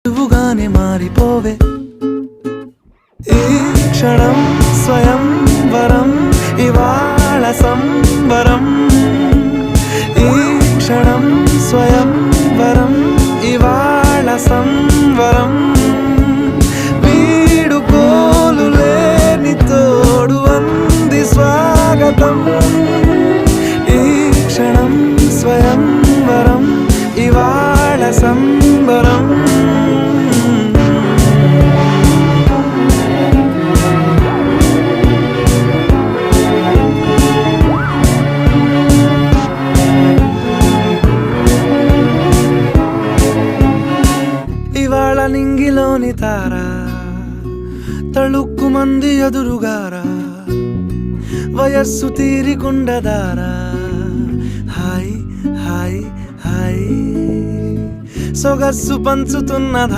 నువ్వుగానే మారిపోవే ఈ క్షణం స్వయం వరం ఇవాళ సంబరం ఈ క్షణం స్వయం వరం ఇవాళ సంవరం వీడుకోలు లేని తోడు అంది స్వాగతం ఈ క్షణం స్వయం వరం ఇవాళ సంబరం ఇవాళ నింగిలోని తారా తళుక్కు మంది ఎదురుగారా వయస్సు తీరికుండదారా హాయ్ హాయ్ హాయ్ సొగస్సు పంచుతున్న